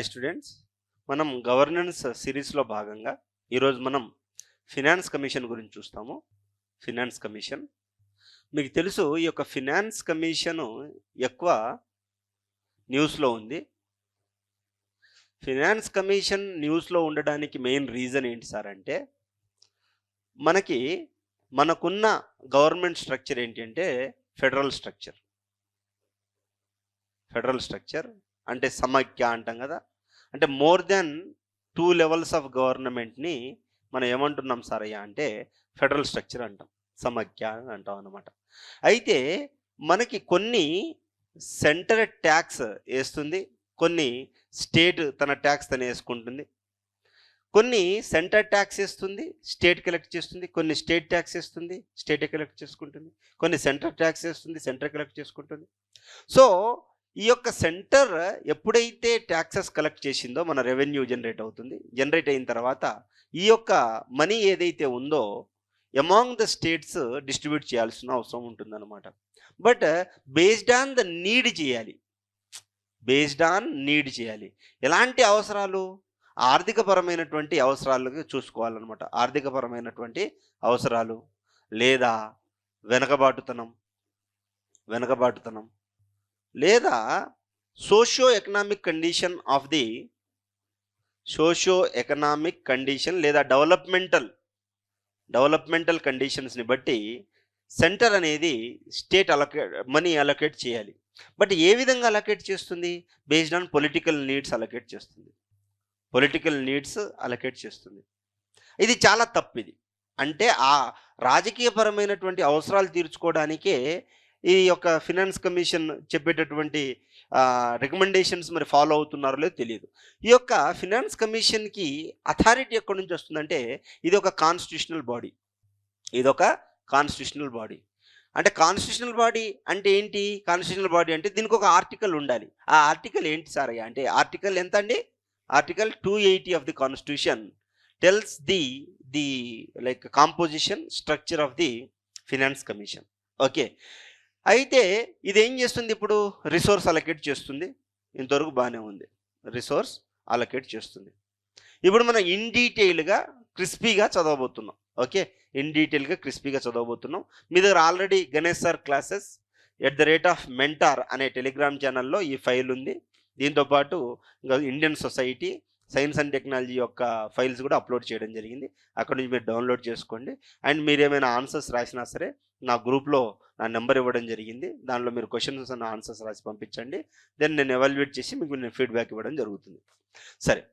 Students, మనం governance సిరీస్లో భాగంగా ఈరోజు మనం ఫినాన్స్ కమిషన్ గురించి చూస్తాము. ఫినాన్స్ కమిషన్ మీకు తెలుసు, ఈ యొక్క ఫినాన్స్ కమిషను ఎక్కువ న్యూస్లో ఉంది. ఫినాన్స్ కమిషన్ న్యూస్లో ఉండడానికి మెయిన్ రీజన్ ఏంటి సార్ అంటే, మనకున్న గవర్నమెంట్ స్ట్రక్చర్ ఏంటి అంటే ఫెడరల్ స్ట్రక్చర్ అంటే సమైక్య అంటాం కదా. అంటే మోర్ దెన్ 2 లెవెల్స్ ఆఫ్ గవర్నమెంట్ని మనం ఏమంటున్నాం సార్ అయ్యా అంటే ఫెడరల్ స్ట్రక్చర్ అంటాం, సమైక్య అని అంటాం అన్నమాట. అయితే మనకి కొన్ని సెంటర్ ట్యాక్స్ వేస్తుంది, కొన్ని స్టేట్ తన ట్యాక్స్ తను వేసుకుంటుంది, కొన్ని సెంటర్ ట్యాక్స్ వేస్తుంది స్టేట్ కలెక్ట్ చేస్తుంది, కొన్ని స్టేట్ ట్యాక్స్ వేస్తుంది స్టేట్ కలెక్ట్ చేసుకుంటుంది, కొన్ని సెంటర్ ట్యాక్స్ వేస్తుంది సెంటర్ కలెక్ట్ చేసుకుంటుంది. సో ఈ యొక్క సెంటర్ ఎప్పుడైతే ట్యాక్సెస్ కలెక్ట్ చేసిందో మన రెవెన్యూ జనరేట్ అవుతుంది. జనరేట్ అయిన తర్వాత ఈ యొక్క మనీ ఏదైతే ఉందో అమాంగ్ ద స్టేట్స్ డిస్ట్రిబ్యూట్ చేయాల్సిన అవసరం ఉంటుందన్నమాట. But based on the need చేయాలి. ఎలాంటి అవసరాలు? ఆర్థికపరమైనటువంటి అవసరాలకు చూసుకోవాలన్నమాట. ఆర్థికపరమైనటువంటి అవసరాలు లేదా వెనకబాటుతనం లేదా సోషియో ఎకనామిక్ కండిషన్ లేదా డెవలప్మెంటల్ కండిషన్స్ని బట్టి సెంటర్ అనేది స్టేట్ మనీ అలొకేట్ చేయాలి. బట్ ఏ విధంగా అలొకేట్ చేస్తుంది? Based on political needs allocate చేస్తుంది. ఇది చాలా తప్పిది. అంటే ఆ రాజకీయపరమైనటువంటి అవసరాలు తీర్చుకోవడానికే ఈ యొక్క ఫినాన్స్ కమిషన్ చెప్పేటటువంటి రికమెండేషన్స్ మరి ఫాలో అవుతున్నారో లేదో తెలియదు. ఈ యొక్క ఫినాన్స్ కమిషన్కి అథారిటీ ఎక్కడి నుంచి వస్తుందంటే ఇది ఒక కాన్స్టిట్యూషనల్ బాడీ. అంటే కాన్స్టిట్యూషనల్ బాడీ అంటే ఏంటి? కాన్స్టిట్యూషనల్ బాడీ అంటే దీనికి ఒక ఆర్టికల్ ఉండాలి. ఆ ఆర్టికల్ ఏంటి సార్ అంటే ఆర్టికల్ ఎంత అండి? Article 280 of the constitution tells the like composition structure of the finance commission. Okay, అయితే ఇదేం చేస్తుంది? ఇప్పుడు రిసోర్స్ అలొకేట్ చేస్తుంది. ఇంతవరకు బాగానే ఉంది, రిసోర్స్ అలొకేట్ చేస్తుంది. ఇప్పుడు మనం ఇన్ డీటెయిల్గా క్రిస్పీగా చదవబోతున్నాం. ఓకే, మీ దగ్గర already Ganesh sir classes @mentor అనే టెలిగ్రామ్ ఛానల్లో ఈ ఫైల్ ఉంది. దీంతోపాటు ఇంకా Indian society science and technology యొక్క ఫైల్స్ కూడా అప్లోడ్ చేయడం జరిగింది. అక్కడ నుంచి మీరు డౌన్లోడ్ చేసుకోండి. అండ్ మీరు ఏమైనా ఆన్సర్స్ రాసినా సరే నా గ్రూప్లో నా నెంబర్ ఇవ్వడం జరిగింది. దానిలో మీరు క్వశ్చన్స్ అన్న ఆన్సర్స్ రాసి పంపించండి. దెన్ నేను ఎవాల్యుయేట్ చేసి మీకు నేను ఫీడ్బ్యాక్ ఇవ్వడం జరుగుతుంది. సరే,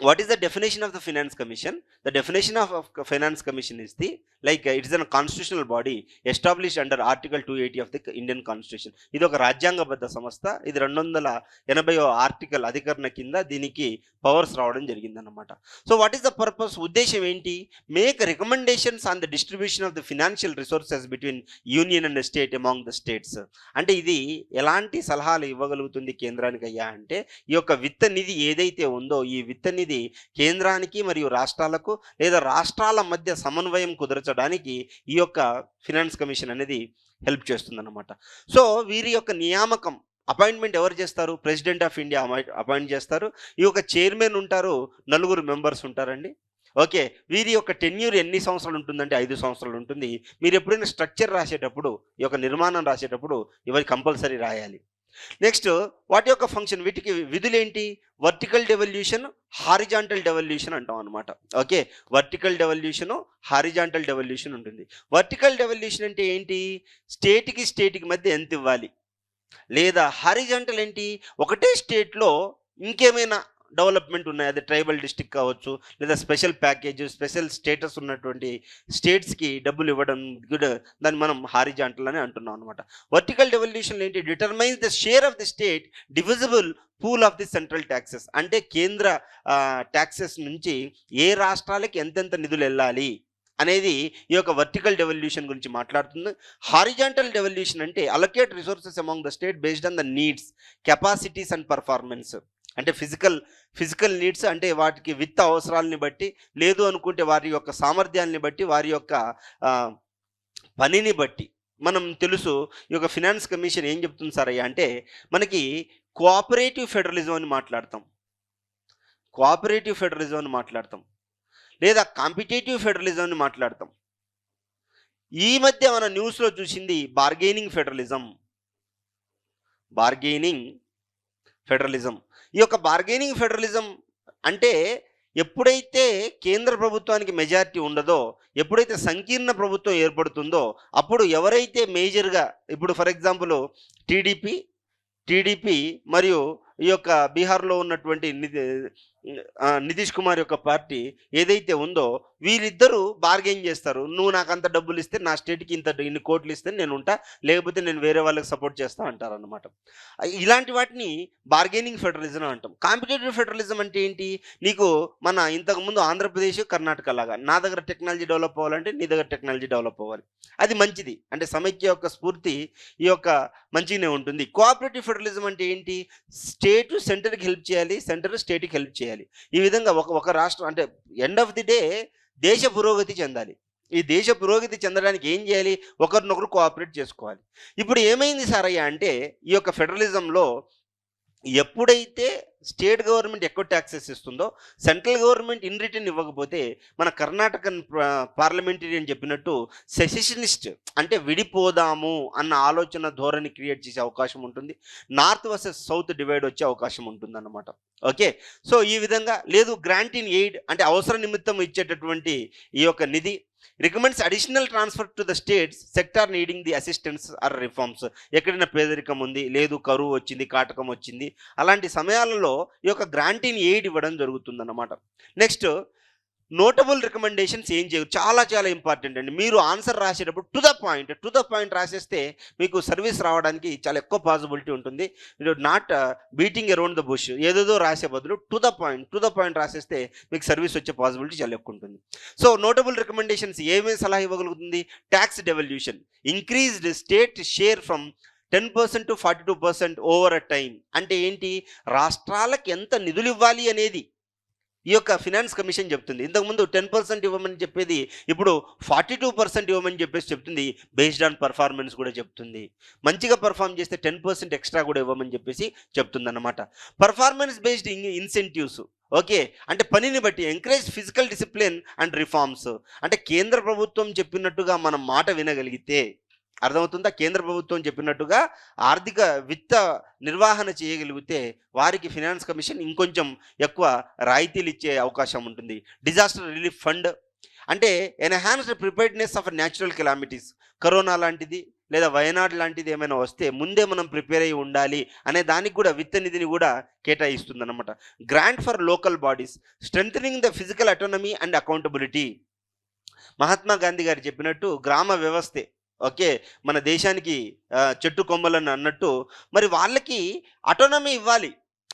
what is the definition of the finance commission? The definition of finance commission is it is a constitutional body established under article 280 of the Indian constitution. ఇది ఒక రాజ్యాంగబద్ధ సంస్థ. ఇది 280వ ఆర్టికల్ అధికరణ కింద దీనికి పవర్స్ రావడం జరిగిందన్నమాట. So what is the purpose? ఉద్దేశం ఏంటి? Make recommendations on the distribution of the financial resources between union and state among the states. అంటే ఇది ఎలాంటి సలహాలు ఇవ్వగలుగుతుంది కేంద్రానికి అయ్యా అంటే, ఈ యొక్క విత్త నిధి ఏదైతే ఉందో ఈ విత్త నిధి కేంద్రానికి మరియు రాష్ట్రాలకు లేదా రాష్ట్రాల మధ్య సమన్వయం కుదర్చడానికి ఈ యొక్క ఫినాన్స్ కమిషన్ అనేది హెల్ప్ చేస్తుందన్నమాట. సో వీరి యొక్క నియామకం అపాయింట్మెంట్ ఎవరు చేస్తారు? ప్రెసిడెంట్ ఆఫ్ ఇండియా అపాయింట్ చేస్తారు. ఈ యొక్క చైర్మన్ ఉంటారు, 4 మెంబర్స్ ఉంటారండి. ఓకే, వీరి యొక్క టెన్యూర్ ఎన్ని సంవత్సరాలు ఉంటుందంటే 5 సంవత్సరాలు ఉంటుంది. మీరు ఎప్పుడైనా స్ట్రక్చర్ రాసేటప్పుడు, ఈ యొక్క నిర్మాణం రాసేటప్పుడు ఇవి కంపల్సరీ రాయాలి. నెక్స్ట్, వాటి యొక్క ఫంక్షన్, వీటికి విధులు ఏంటి? వర్టికల్ డెవల్యూషన్, హారిజాంటల్ డెవల్యూషన్ అంటాం అనమాట. Okay, vertical devolution, horizontal devolution ఉంటుంది. వర్టికల్ డెవల్యూషన్ అంటే ఏంటి? స్టేట్కి మధ్య ఎంత ఇవ్వాలి. లేదా హారిజాంటల్ ఏంటి? ఒకటే స్టేట్లో ఇంకేమైనా డెవలప్మెంట్ ఉన్నాయి, అది ట్రైబల్ డిస్ట్రిక్ట్ కావచ్చు, లేదా స్పెషల్ ప్యాకేజ్, స్పెషల్ స్టేటస్ ఉన్నటువంటి స్టేట్స్కి డబ్బులు ఇవ్వడం కూడా దాన్ని మనం హారిజాంటల్ అని అంటున్నాం అనమాట. వర్టికల్ డెవల్యూషన్ ఏంటి? Determines the share of the state divisible pool of the central taxes. అంటే కేంద్ర ట్యాక్సెస్ నుంచి ఏ రాష్ట్రాలకి ఎంతెంత నిధులు వెళ్ళాలి అనేది ఈ యొక్క వర్టికల్ డెవల్యూషన్ గురించి మాట్లాడుతుంది. హారిజాంటల్ డెవల్యూషన్ అంటే allocate resources among the state based on the needs, capacities and performance. అంటే ఫిజికల్ నీడ్స్ అంటే వాటికి విత్త అవసరాలని బట్టి, లేదు అనుకుంటే వారి యొక్క సామర్థ్యాన్ని బట్టి, వారి యొక్క పనిని బట్టి. మనం తెలుసు ఈ యొక్క ఫినాన్స్ కమిషన్ ఏం చెప్తుంది సార్ అయ్యా అంటే, మనకి కోఆపరేటివ్ ఫెడరలిజం అని మాట్లాడతాం. కోఆపరేటివ్ ఫెడరలిజం అని మాట్లాడతాం, లేదా కాంపిటేటివ్ ఫెడరలిజం అని మాట్లాడతాం. ఈ మధ్య మన న్యూస్లో చూసింది బార్గెనింగ్ ఫెడరలిజం. Bargaining federalism. ఈ యొక్క బార్గెనింగ్ ఫెడరలిజం అంటే ఎప్పుడైతే కేంద్ర ప్రభుత్వానికి మెజారిటీ ఉండదో, ఎప్పుడైతే సంకీర్ణ ప్రభుత్వం ఏర్పడుతుందో, అప్పుడు ఎవరైతే మేజర్గా, ఇప్పుడు ఫర్ ఎగ్జాంపుల్ టీడీపీ మరియు ఈ యొక్క బీహార్లో ఉన్నటువంటి నితీష్ కుమార్ యొక్క పార్టీ ఏదైతే ఉందో, వీళ్ళిద్దరూ బార్గెయిన్ చేస్తారు. నువ్వు నాకు అంత డబ్బులు ఇస్తే, నా స్టేట్కి ఇన్ని కోట్లు ఇస్తే నేను ఉంటా, లేకపోతే నేను వేరే వాళ్ళకి సపోర్ట్ చేస్తా అంటారన్నమాట. ఇలాంటి వాటిని బార్గెనింగ్ ఫెడరలిజం అంటాం. కాంపిటేటివ్ ఫెడరలిజం అంటే ఏంటి? నీకు మన ఇంతకుముందు ఆంధ్రప్రదేశ్, కర్ణాటక లాగా నా దగ్గర టెక్నాలజీ డెవలప్ అవ్వాలంటే నీ దగ్గర టెక్నాలజీ డెవలప్ అవ్వాలి. అది మంచిది, అంటే సమైక్య యొక్క స్ఫూర్తి ఈ యొక్క మంచిగానే ఉంటుంది. కోఆపరేటివ్ ఫెడరలిజం అంటే ఏంటి? స్టేట్ సెంటర్కి హెల్ప్ చేయాలి, సెంటర్ స్టేట్కి హెల్ప్ చేయాలి. ఈ విధంగా ఒక రాష్ట్రం అంటే ఎండ్ ఆఫ్ ది డే దేశ పురోగతి చెందాలి. ఈ దేశ పురోగతి చెందడానికి ఏం చేయాలి? ఒకరినొకరు కోఆపరేట్ చేసుకోవాలి. ఇప్పుడు ఏమైంది సారయ్య అంటే, ఈ యొక్క ఫెడరలిజంలో ఎప్పుడైతే స్టేట్ గవర్నమెంట్ ఎక్కువ ట్యాక్సెస్ ఇస్తుందో, సెంట్రల్ గవర్నమెంట్ ఇన్ రిటర్న్ ఇవ్వకపోతే, మన కర్ణాటకన్ పార్లమెంటేరియన్ చెప్పినట్టు సెసెషనిస్ట్ అంటే విడిపోదాము అన్న ఆలోచన ధోరణి క్రియేట్ చేసే అవకాశం ఉంటుంది. నార్త్ వర్సెస్ సౌత్ డివైడ్ వచ్చే అవకాశం ఉంటుందన్నమాట. ఓకే, సో ఈ విధంగా లేదు. గ్రాంట్ ఇన్ ఎయిడ్ అంటే అవసర నిమిత్తం ఇచ్చేటటువంటి ఈ యొక్క నిధి recommends additional transfer to the states sector needing the assistance or reforms. ఎక్కడైనా పేదరికం ఉంది, లేదు కరువు వచ్చింది, కాటకం వచ్చింది, అలాంటి సమయాలలో ఈ యొక్క గ్రాంట్ ఇన్ ఎయిడ్ ఇవ్వడం జరుగుతుందన్నమాట. నెక్స్ట్ నోటబుల్ రికమెండేషన్స్ ఏం చేయరు, చాలా చాలా ఇంపార్టెంట్ అండి. మీరు ఆన్సర్ రాసేటప్పుడు టు ద పాయింట్ రాసేస్తే మీకు సర్వీస్ రావడానికి చాలా ఎక్కువ పాసిబిలిటీ ఉంటుంది. Not beating around the bush, ఏదేదో రాసే బదులు టు ద పాయింట్ రాసేస్తే మీకు సర్వీస్ వచ్చే పాసిబిలిటీ చాలా ఎక్కువ ఉంటుంది. సో నోటబుల్ రికమెండేషన్స్ ఏమేమి సలహా ఇవ్వగలుగుతుంది? Tax devolution, increased state share from 10% to 42% over a time. అంటే ఏంటి? రాష్ట్రాలకు ఎంత నిధులు ఇవ్వాలి అనేది ఈ యొక్క ఫినాన్స్ కమిషన్ చెప్తుంది. ఇంతకుముందు 10% ఇవ్వమని చెప్పేది ఇప్పుడు 42% ఇవ్వమని చెప్పేసి చెప్తుంది. బేస్డ్ ఆన్ పర్ఫార్మెన్స్ కూడా చెప్తుంది. మంచిగా పర్ఫామ్ చేస్తే 10% ఎక్స్ట్రా కూడా ఇవ్వమని చెప్పేసి చెప్తుంది అన్నమాట. పర్ఫార్మెన్స్ బేస్డ్ ఇన్సెంటివ్స్, ఓకే, అంటే పనిని బట్టి encourage physical discipline and reforms. అంటే కేంద్ర ప్రభుత్వం చెప్పినట్టుగా మనం మాట వినగలిగితే, అర్థమవుతుందా? కేంద్ర ప్రభుత్వం చెప్పినట్టుగా ఆర్థిక విత్త నిర్వహణ చేయగలిగితే వారికి ఫినాన్స్ కమిషన్ ఇంకొంచెం ఎక్కువ రాయితీలు ఇచ్చే అవకాశం ఉంటుంది. డిజాస్టర్ రిలీఫ్ ఫండ్ అంటే enhanced preparedness of natural calamities, corona లాంటిది లేదా వయనాడ్ లాంటిది ఏమైనా వస్తే ముందే మనం ప్రిపేర్ అయ్యి ఉండాలి అనే దానికి కూడా విత్త నిధిని కూడా కేటాయిస్తుంది అన్నమాట. Grant for local bodies, strengthening the physical autonomy and accountability. Mahatma Gandhi గారు చెప్పినట్టు గ్రామ వ్యవస్థే ఓకే మన దేశానికి చెట్టు కొమ్మలని అన్నట్టు, మరి వాళ్ళకి అటోనమీ ఇవ్వాలి,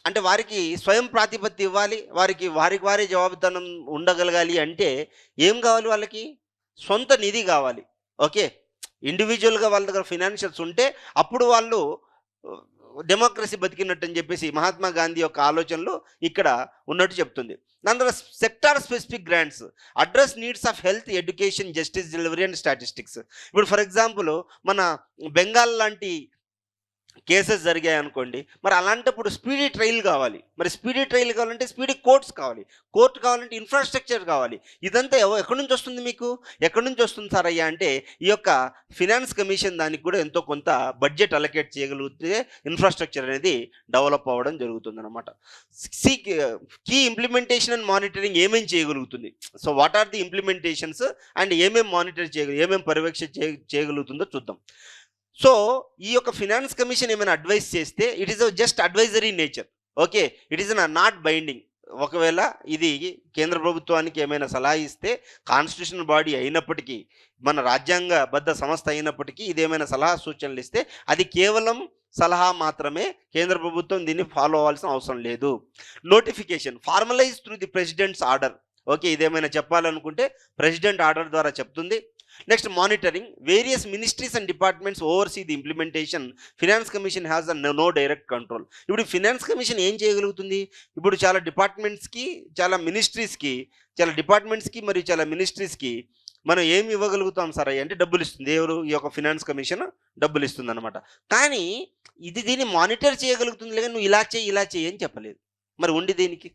అంటే వారికి స్వయం ప్రాతిపత్తి ఇవ్వాలి, వారికి వారే జవాబుదానం ఉండగలగాలి. అంటే ఏం కావాలి? వాళ్ళకి సొంత నిధి కావాలి. ఓకే, ఇండివిజువల్గా వాళ్ళ దగ్గర ఫినాన్షియల్స్ ఉంటే అప్పుడు వాళ్ళు డెమోక్రసీ బతికినట్టు అని చెప్పేసి మహాత్మా గాంధీ యొక్క ఆలోచనలు ఇక్కడ ఉన్నట్టు చెప్తుంది. దాని తర్వాత sector specific grants address needs of health, education, justice delivery and statistics. ఇప్పుడు ఫర్ ఎగ్జాంపుల్ మన బెంగాల్ లాంటి కేసెస్ జరిగాయి అనుకోండి, మరి అలాంటప్పుడు స్పీడీ ట్రయల్ కావాలి. మరి స్పీడీ ట్రయల్ కావాలంటే స్పీడీ కోర్టు కావాలంటే ఇన్ఫ్రాస్ట్రక్చర్ కావాలి. ఇదంతా ఎక్కడి నుంచి వస్తుంది? మీకు ఎక్కడి నుంచి వస్తుంది సార్ అయ్యా అంటే ఈ యొక్క ఫినాన్స్ కమిషన్ దానికి కూడా ఎంతో కొంత బడ్జెట్ అలొకేట్ చేయగలిగితే ఇన్ఫ్రాస్ట్రక్చర్ అనేది డెవలప్ అవ్వడం జరుగుతుంది అనమాట. కీ ఇంప్లిమెంటేషన్ అండ్ మానిటరింగ్ ఏమేమి చేయగలుగుతుంది? So what are the implementations and ఏమేమి మానిటర్ ఏమేమి పర్యవేక్షణ చేయగలుగుతుందో చూద్దాం. సో ఈ యొక్క ఫినాన్స్ కమిషన్ ఏమైనా అడ్వైస్ చేస్తే it is just advisory nature. Okay, it is not binding. ఒకవేళ ఇది కేంద్ర ప్రభుత్వానికి ఏమైనా సలహా ఇస్తే కాన్స్టిట్యూషనల్ బాడీ అయినప్పటికీ, మన రాజ్యాంగబద్ధ సంస్థ అయినప్పటికీ ఇదేమైనా సలహా సూచనలు ఇస్తే అది కేవలం సలహా మాత్రమే. కేంద్ర ప్రభుత్వం దీన్ని ఫాలో అవ్వాల్సిన అవసరం లేదు. Notification formalise through the president's order. Okay, ఇదేమైనా చెప్పాలనుకుంటే ప్రెసిడెంట్ ఆర్డర్ ద్వారా చెప్తుంది. Next monitoring various ministries and departments oversee the implementation. Finance commission has no direct control. ఇప్పుడు ఫినాన్స్ కమిషన్ ఏం చేయగలుగుతుంది? ఇప్పుడు చాలా డిపార్ట్మెంట్స్కి, చాలా డిపార్ట్మెంట్స్కి మరియు చాలా మినిస్ట్రీస్కి మనం ఏమి ఇవ్వగలుగుతాం సార్ అంటే డబ్బులు ఇస్తుంది. ఎవరు? ఈ యొక్క ఫినాన్స్ కమిషన్ డబ్బులు ఇస్తుంది అనమాట. కానీ దీన్ని మానిటర్ చేయగలుగుతుంది, లేదా నువ్వు ఇలా చేయి అని చెప్పలేదు. మరి ఉండి దేనికి?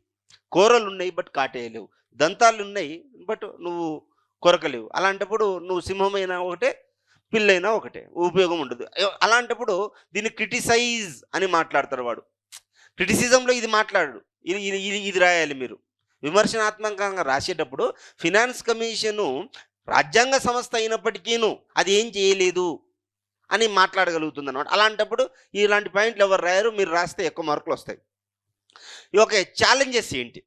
కూరలున్నాయి బట్ కాటేయలేవు. దంతాలున్నాయి బట్ నువ్వు కొరకలేవు. అలాంటప్పుడు నువ్వు సింహమైనా ఒకటే, పిల్లైనా ఒకటే. ఉపయోగం ఉండదు. అలాంటప్పుడు దీన్ని క్రిటిసైజ్ అని మాట్లాడతాడు వాడు. క్రిటిసిజంలో ఇది మాట్లాడడు. ఇది రాయాలి మీరు. విమర్శనాత్మకంగా రాసేటప్పుడు ఫినాన్స్ కమిషను రాజ్యాంగ సంస్థ అయినప్పటికీను అది ఏం చేయలేదు అని మాట్లాడగలుగుతుందన్నమాట. అలాంటప్పుడు ఇలాంటి పాయింట్లు ఎవరు రాయరు. మీరు రాస్తే ఎక్కువ మార్కులొస్తాయి. ఓకే. ఛాలెంజెస్ ఏంటి?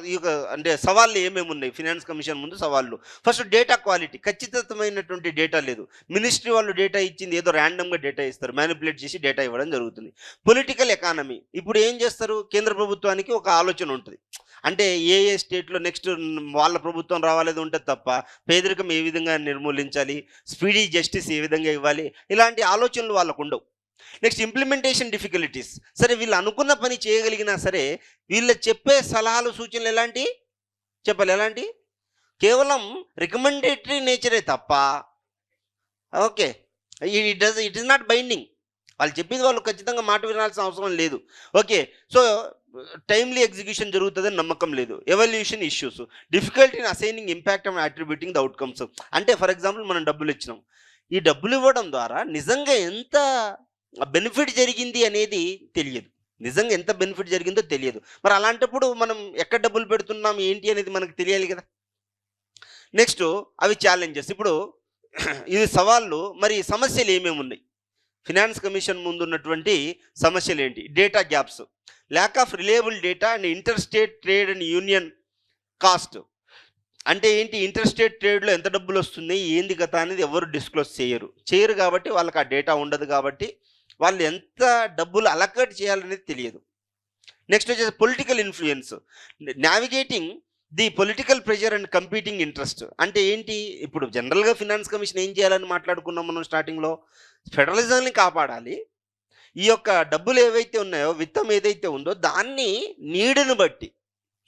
ఈ యొక్క అంటే సవాళ్ళు ఏమేమి ఉన్నాయి ఫినాన్స్ కమిషన్ ముందు సవాళ్ళు? First data quality. ఖచ్చితమైనటువంటి డేటా లేదు. మినిస్ట్రీ వాళ్ళు డేటా ఇచ్చింది ఏదో ర్యాండమ్‌గా డేటా ఇస్తారు. మ్యానిపులేట్ చేసి డేటా ఇవ్వడం జరుగుతుంది. Political economy. ఇప్పుడు ఏం చేస్తారు? కేంద్ర ప్రభుత్వానికి ఒక ఆలోచన ఉంటుంది. అంటే ఏ స్టేట్‌లో నెక్స్ట్ వాళ్ళ ప్రభుత్వం రావాలని ఉంటది తప్ప, పేదరికం ఏ విధంగా నిర్మూలించాలి, స్పీడీ జస్టిస్ ఏ విధంగా ఇవ్వాలి, ఇలాంటి ఆలోచనలు వాళ్ళకుండవు. Next implementation difficulties. సరే వీళ్ళు అనుకున్న పని చేయగలిగినా సరే, వీళ్ళు చెప్పే సలహాలు, సూచనలు ఎలాంటియి? చెప్పాలి ఎలాంటియి? కేవలం రికమెండేటరీ నేచరే తప్ప okay. It is not binding. వాళ్ళు చెప్పింది వాళ్ళు ఖచ్చితంగా మాట వినాల్సిన అవసరం లేదు. ఓకే. సో టైమ్లీ ఎగ్జిక్యూషన్ జరుగుతుందని నమ్మకం లేదు. Evolution issues, difficulty in assigning impact and attributing the outcomes. అంటే ఫర్ ఎగ్జాంపుల్ మనం డబ్బులు ఇచ్చినాం. ఈ డబ్బులు ఇవ్వడం ద్వారా నిజంగా ఎంత బెనిఫిట్ జరిగింది అనేది తెలియదు. నిజంగా ఎంత బెనిఫిట్ జరిగిందో తెలియదు. మరి అలాంటప్పుడు మనం ఎక్కడ డబ్బులు పెడుతున్నాం ఏంటి అనేది మనకు తెలియాలి కదా. నెక్స్ట్ అవి ఛాలెంజెస్. ఇప్పుడు ఇది సవాళ్ళు. మరి సమస్యలు ఏమేమి ఉన్నాయి? ఫినాన్స్ కమిషన్ ముందు ఉన్నటువంటి సమస్యలు ఏంటి? Data gaps, lack of reliable data and inter state trade and union cost. అంటే ఏంటి? ఇంటర్ స్టేట్ ట్రేడ్లో ఎంత డబ్బులు వస్తుంది, ఏంది కథ అనేది ఎవరు డిస్క్లోజ్ చేయరు కాబట్టి వాళ్ళకి ఆ డేటా ఉండదు కాబట్టి వాళ్ళు ఎంత డబ్బులు అలకేట్ చేయాలనేది తెలియదు. నెక్స్ట్ వచ్చేసి political influence, navigating the political pressure and competing interest. అంటే ఏంటి? ఇప్పుడు జనరల్గా ఫినాన్స్ కమిషన్ ఏం చేయాలని మాట్లాడుకున్నాం మనం స్టార్టింగ్లో? ఫెడరలిజంని కాపాడాలి. ఈ యొక్క డబ్బులు ఏవైతే ఉన్నాయో, విత్తం ఏదైతే ఉందో దాన్ని నీడును బట్టి,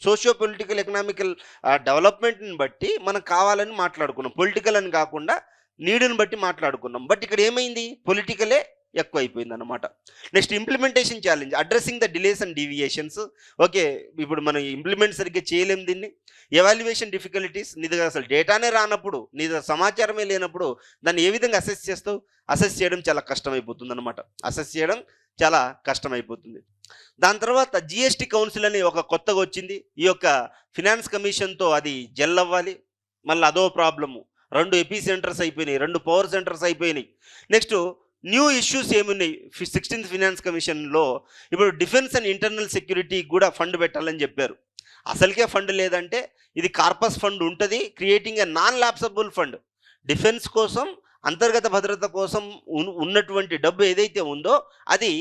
సోషియో పొలిటికల్ ఎకనామికల్ డెవలప్మెంట్ని బట్టి మనకు కావాలని మాట్లాడుకున్నాం. పొలిటికల్ అని కాకుండా నీడుని బట్టి మాట్లాడుకున్నాం. బట్ ఇక్కడ ఏమైంది? పొలిటికలే ఎక్కువ అయిపోయింది అనమాట. Next implementation challenge, addressing the delays and deviations. Okay. ఇప్పుడు మనం ఇంప్లిమెంట్ సరిగ్గా చేయలేం దీన్ని. ఎవాల్యుయేషన్ డిఫికల్టీస్, నీ దగ్గర అసలు డేటానే రానప్పుడు, నీ దగ్గర సమాచారమే లేనప్పుడు దాన్ని ఏ విధంగా అసెస్ చేస్తావు? అసెస్ చేయడం చాలా కష్టమైపోతుంది అనమాట. అసెస్ చేయడం చాలా కష్టమైపోతుంది. దాని తర్వాత జిఎస్టీ కౌన్సిల్ అని ఒక కొత్తగా వచ్చింది. ఈ యొక్క ఫినాన్స్ కమిషన్తో అది జెల్ అవ్వాలి. మళ్ళీ అదో ప్రాబ్లము. 2 ఎపీ సెంటర్స్ అయిపోయినాయి, 2 పవర్ సెంటర్స్ అయిపోయినాయి. నెక్స్ట్ న్యూ ఇష్యూస్ ఏమున్నాయి 16th ఫినాన్స్ కమిషన్లో? ఇప్పుడు డిఫెన్స్ అండ్ ఇంటర్నల్ సెక్యూరిటీ కూడా ఫండ్ పెట్టాలని చెప్పారు. అసలుకే ఫండ్ లేదంటే ఇది కార్పస్ ఫండ్ ఉంటుంది. Creating a non lapsable fund. Defence కోసం, అంతర్గత భద్రత కోసం ఉన్నటువంటి డబ్బు ఏదైతే ఉందో అది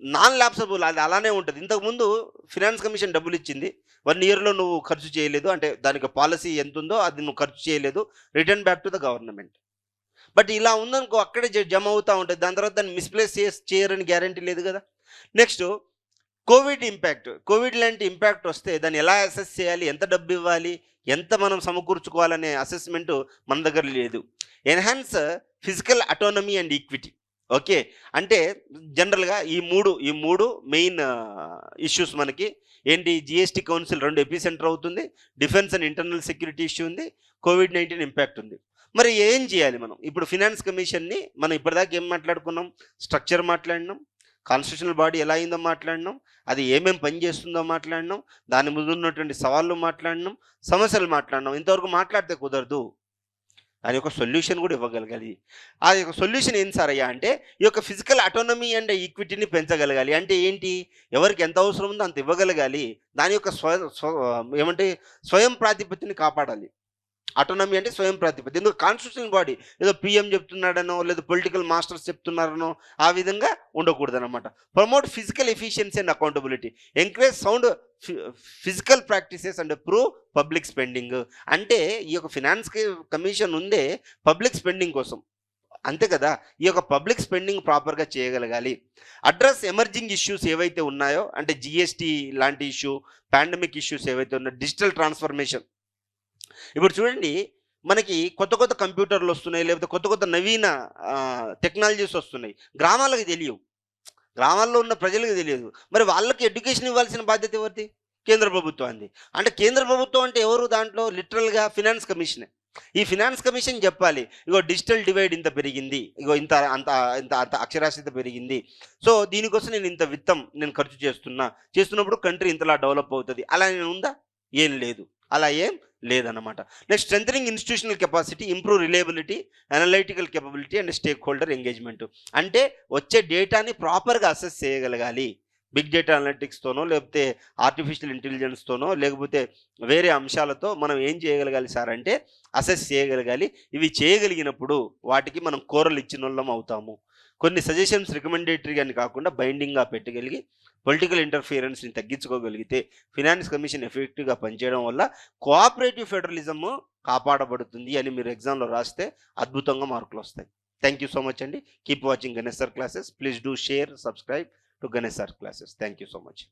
నాన్ ల్యాప్సబుల్, అది అలానే ఉంటుంది. ఇంతకుముందు ఫినాన్స్ కమిషన్ డబ్బులు ఇచ్చింది, 1 ఇయర్లో నువ్వు ఖర్చు చేయలేదు అంటే దానికి పాలసీ ఎంత ఉందో అది నువ్వు ఖర్చు చేయలేదు, return back to the government. But ఇలా ఉందనుకో అక్కడే జమ అవుతూ ఉంటుంది. దాని తర్వాత దాన్ని మిస్ప్లేస్ చేయరని గ్యారంటీ లేదు కదా. Next Covid impact. కోవిడ్ లాంటి ఇంపాక్ట్ వస్తే దాన్ని ఎలా అసెస్ చేయాలి, ఎంత డబ్బు ఇవ్వాలి, ఎంత మనం సమకూర్చుకోవాలనే అసెస్మెంట్ మన దగ్గర లేదు. Enhance physical autonomy and equity. Okay. అంటే జనరల్గా ఈ మూడు మెయిన్ ఇష్యూస్ మనకి ఏంటి? జిఎస్టీ కౌన్సిల్ 2 ఎపీ సెంటర్ అవుతుంది, defence and internal security issue ఉంది, కోవిడ్-19 ఇంపాక్ట్ ఉంది. మరి ఏం చేయాలి మనం? ఇప్పుడు ఫినాన్స్ కమిషన్ని మనం ఇప్పటిదాకా ఏం మాట్లాడుకున్నాం? స్ట్రక్చర్ మాట్లాడినాం, కాన్స్టిట్యూషనల్ బాడీ ఎలా అయిందో మాట్లాడినాం, అది ఏమేమి పని చేస్తుందో మాట్లాడినాం, దాని ముందు ఉన్నటువంటి సవాళ్ళు మాట్లాడినాం, సమస్యలు మాట్లాడినాం. ఇంతవరకు మాట్లాడితే కుదరదు, దాని యొక్క సొల్యూషన్ కూడా ఇవ్వగలగాలి. ఆ యొక్క సొల్యూషన్ ఏం సార్ అయ్యా అంటే ఈ యొక్క ఫిజికల్ అటోనమీ అండ్ ఈక్విటీని పెంచగలగాలి. అంటే ఏంటి? ఎవరికి ఎంత అవసరం ఉందో అంత ఇవ్వగలగాలి. దాని యొక్క స్వయం ప్రాతిపత్తిని కాపాడాలి. అటోనమీ అంటే స్వయం ప్రాతిపత్తి. ఎందుకు? కాన్స్టిట్యూషనల్ బాడీ ఏదో పిఎం చెప్తున్నాడనో లేదా పొలిటికల్ మాస్టర్స్ చెప్తున్నారనో ఆ విధంగా ఉండకూడదన్నమాట. Promote physical efficiency and accountability, encourage sound physical practices and prove public spending. అంటే ఈ యొక్క ఫినాన్స్ కమిషన్ ఉందే పబ్లిక్ స్పెండింగ్ కోసం, అంతే కదా. ఈ యొక్క పబ్లిక్ స్పెండింగ్ ప్రాపర్గా చేయగలగాలి. అడ్రస్ ఎమర్జింగ్ ఇష్యూస్ ఏవైతే ఉన్నాయో, అంటే జిఎస్టీ లాంటి ఇష్యూ, పాండమిక్ ఇష్యూస్ ఏవైతే ఉన్నాయో, డిజిటల్ ట్రాన్స్ఫర్మేషన్. ఇప్పుడు చూడండి, మనకి కొత్త కొత్త కంప్యూటర్లు వస్తున్నాయి, లేకపోతే కొత్త కొత్త నవీన టెక్నాలజీస్ వస్తున్నాయి. గ్రామాలకు తెలియవు, గ్రామాల్లో ఉన్న ప్రజలకు తెలియదు. మరి వాళ్ళకి ఎడ్యుకేషన్ ఇవ్వాల్సిన బాధ్యత ఎవరిది? కేంద్ర ప్రభుత్వాన్ని. అంటే కేంద్ర ప్రభుత్వం అంటే ఎవరు దాంట్లో లిటరల్‌గా ఫినాన్స్ కమిషనే. ఈ ఫినాన్స్ కమిషన్ జెప్పాలి. ఇగో డిజిటల్ డివైడ్ ఇంత పెరిగింది. ఇగో ఇంత అంత ఇంత అంత అక్షరాస్యత పెరిగింది. సో, దీనికోసం నేను ఇంత విత్తం నేను ఖర్చు చేస్తున్నా. చేస్తున్నప్పుడు కంట్రీ ఇంతలా డెవలప్ అవుతది. అలా ఏమైనా ఉందా? ఏం లేదు. అలా ఏం లేదన్నమాట. Next strengthening institutional capacity, improve reliability, analytical capability and stake holder engagement. అంటే వచ్చే డేటాని ప్రాపర్‌గా అసెస్ చేయగలగాలి. బిగ్ డేటా అనలిటిక్స్‌తోనో, లేకపోతే ఆర్టిఫిషియల్ ఇంటెలిజెన్స్‌తోనో, లేకపోతే వేరే అంశాలతో మనం ఏం చేయగలగాలి సార్ అంటే అసెస్ చేయగలగాలి. ఇవి చేయగలిగినప్పుడు వాటికి మనం కోరలు ఇచ్చినోళ్ళం అవుతాము. కొన్ని సజెషన్స్ రికమెండేటరీ అని కాకుండా బైండింగ్‌గా పెట్టగలిగి పొలిటికల్ ఇంటర్ఫియరెన్స్‌ని తగ్గించుకోగలిగితే ఫినాన్స్ కమిషన్ ఎఫెక్టివ్‌గా పనిచేయడం వల్ల కోఆపరేటివ్ ఫెడరలిజము కాపాడబడుతుంది అని మీరు ఎగ్జామ్‌లో రాస్తే అద్భుతంగా మార్కులొస్తాయి. థాంక్ యూ సో మచ్ అండి. Keep watching Ganesh sir classes. Please do share, subscribe to Ganesh Sir classes. Thank you so much.